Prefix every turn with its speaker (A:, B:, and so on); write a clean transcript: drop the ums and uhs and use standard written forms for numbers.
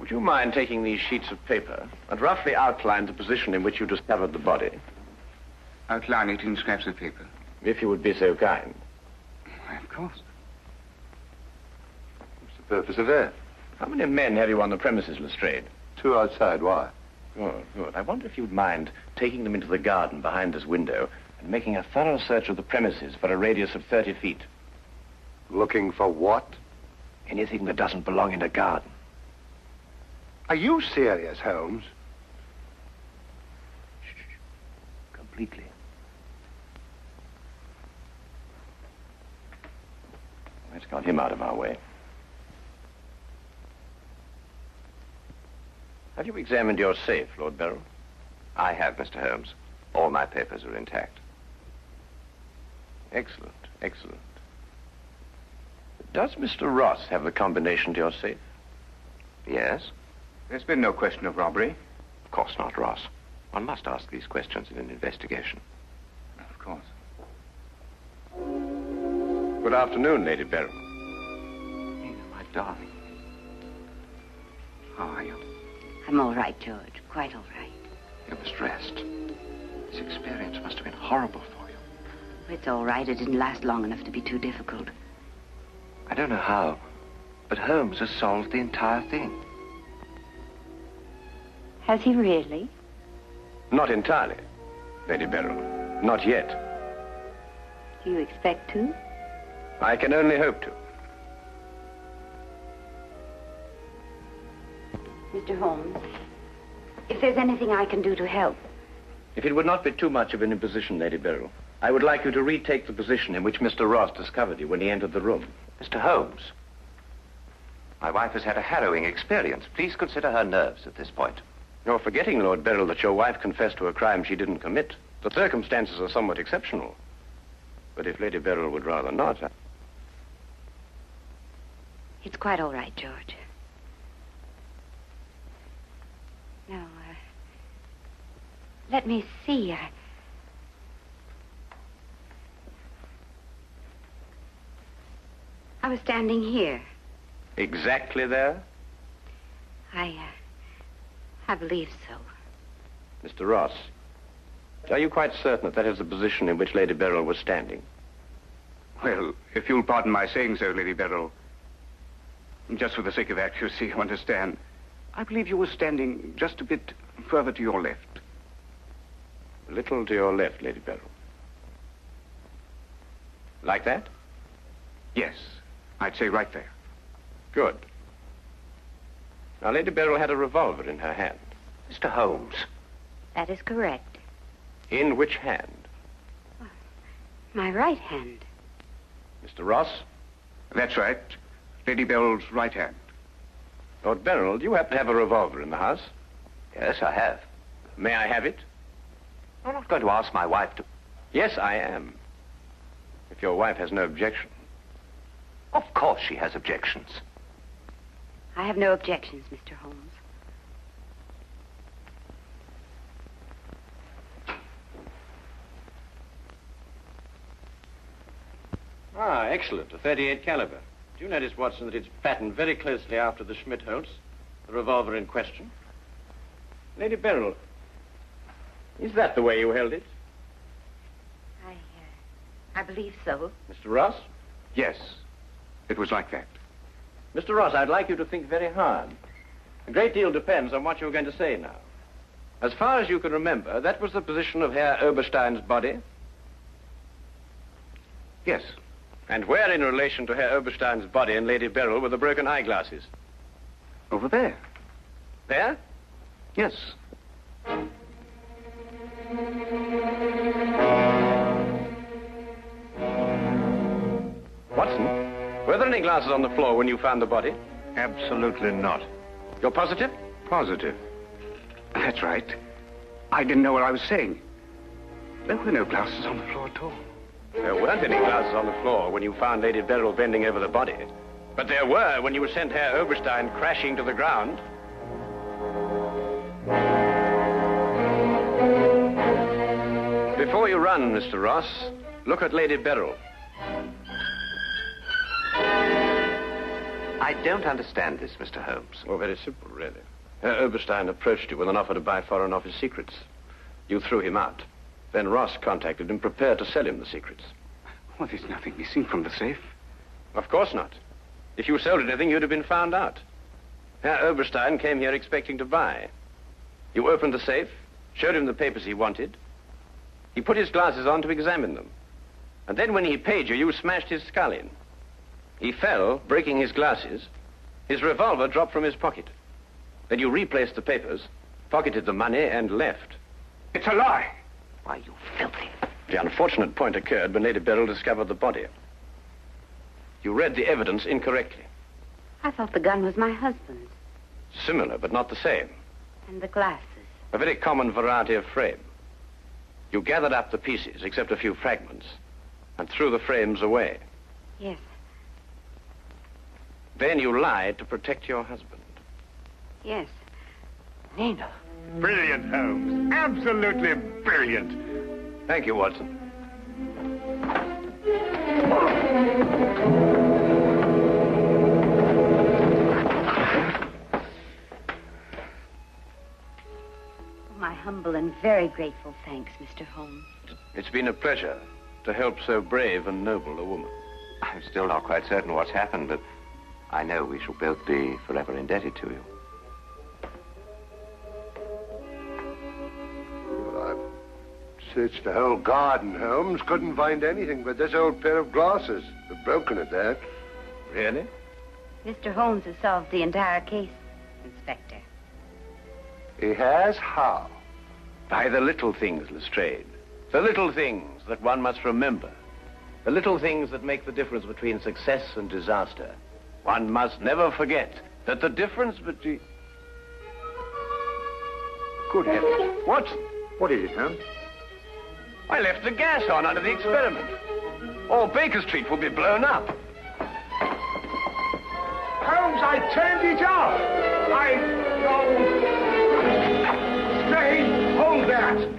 A: Would you mind taking these sheets of paper and roughly outline the position in which you discovered the body?
B: Outline it in scraps of paper?
A: If you would be so kind.
B: Why, of course.
C: What's the purpose of that?
A: How many men have you on the premises, Lestrade?
C: 2 outside. Why?
A: Oh, good. I wonder if you'd mind taking them into the garden behind this window and making a thorough search of the premises for a radius of 30 feet.
C: Looking for what?
A: Anything that doesn't belong in a garden.
C: Are you serious, Holmes?
A: Shh. Completely. Let's got him out of our way. Have you examined your safe, Lord Beryl?
D: I have, Mr. Holmes. All my papers are intact.
A: Excellent, excellent. Does Mr. Ross have the combination to your safe?
D: Yes?
B: There's been no question of robbery.
D: Of course not, Ross. One must ask these questions in an investigation.
B: Of course.
A: Good afternoon, Lady Beryl.
D: Nina, my darling. How are you?
E: I'm all right, George. Quite all right.
D: You must rest. This experience must have been horrible for you.
E: It's all right. It didn't last long enough to be too difficult.
D: I don't know how, but Holmes has solved the entire thing.
E: Has he really?
A: Not entirely, Lady Beryl. Not yet.
E: Do you expect to?
A: I can only hope to.
E: Mr. Holmes, if there's anything I can do to help.
A: If it would not be too much of an imposition, Lady Beryl, I would like you to retake the position in which Mr. Ross discovered you when he entered the room.
D: Mr. Holmes, my wife has had a harrowing experience. Please consider her nerves at this point.
A: You're forgetting, Lord Beryl, that your wife confessed to a crime she didn't commit. The circumstances are somewhat exceptional. But if Lady Beryl would rather not...
E: It's quite all right, George. Now, let me see. I was standing here.
A: Exactly there?
E: I believe so.
A: Mr. Ross, are you quite certain that is the position in which Lady Beryl was standing?
B: Well, if you'll pardon my saying so, Lady Beryl, just for the sake of accuracy, you understand, I believe you were standing just a bit further to your left.
A: A little to your left, Lady Beryl. Like that?
B: Yes, I'd say right there.
A: Good. Now, Lady Beryl had a revolver in her hand.
D: Mr. Holmes.
E: That is correct.
A: In which hand?
E: My right hand.
A: Mr. Ross?
B: That's right. Lady Beryl's right hand.
A: Lord Beryl, do you happen to have a revolver in the house?
D: Yes, I have.
A: May I have it?
D: I'm not going to ask my wife to...
A: Yes, I am. If your wife has no objection.
D: Of course she has objections.
E: I have no objections, Mr. Holmes.
A: Ah, excellent. A .38 caliber. Do you notice, Watson, that it's patterned very closely after the Schmidt-Holtz, the revolver in question? Lady Beryl, is that the way you held it?
E: I believe so.
A: Mr. Ross?
B: Yes, it was like that.
A: Mr. Ross, I'd like you to think very hard. A great deal depends on what you're going to say now. As far as you can remember, that was the position of Herr Oberstein's body?
B: Yes.
A: And where in relation to Herr Oberstein's body and Lady Beryl were the broken eyeglasses?
B: Over there.
A: There?
B: Yes.
A: Watson, were there any glasses on the floor when you found the body?
C: Absolutely not.
A: You're positive?
B: Positive. That's right. I didn't know what I was saying. There were no glasses on the floor at all.
A: There weren't any glasses on the floor when you found Lady Beryl bending over the body. But there were when you sent Herr Oberstein crashing to the ground. Before you run, Mr. Ross, look at Lady Beryl.
D: I I don't understand this, Mr. Holmes.
A: Well, very simple, really. Herr Oberstein approached you with an offer to buy Foreign Office secrets. You threw him out. Then Ross contacted him, prepared to sell him the secrets.
B: Well, there's nothing missing from the safe.
A: Of course not. If you sold anything, you'd have been found out. Herr Oberstein came here expecting to buy. You opened the safe, showed him the papers he wanted. He put his glasses on to examine them. And then when he paid you, you smashed his skull in. He fell, breaking his glasses. His revolver dropped from his pocket. Then you replaced the papers, pocketed the money, and left.
B: It's a lie.
D: Why, you filthy...
A: The unfortunate point occurred when Lady Beryl discovered the body. You read the evidence incorrectly.
E: I thought the gun was my husband's.
A: Similar, but not the same.
E: And the glasses.
A: A very common variety of frame. You gathered up the pieces, except a few fragments, and threw the frames away.
E: Yes.
A: Then you lied to protect your husband.
E: Yes.
D: Nina.
C: Brilliant, Holmes. Absolutely brilliant.
A: Thank you, Watson.
E: My humble and very grateful thanks, Mr. Holmes.
A: It's been a pleasure to help so brave and noble a woman.
D: I'm still not quite certain what's happened, but I know we shall both be forever indebted to you.
C: Well, I've searched the whole garden, Holmes. Couldn't find anything but this old pair of glasses. They've broken it there.
A: Really?
E: Mr. Holmes has solved the entire case, Inspector.
C: He has? How?
A: By the little things, Lestrade. The little things that one must remember. The little things that make the difference between success and disaster. One must never forget that the difference between...
C: Good heavens.
A: Watson,
C: What is it, Holmes?
A: I left the gas on under the experiment. All Baker Street will be blown up.
C: Holmes, I turned it off. No. Stay. Hold that.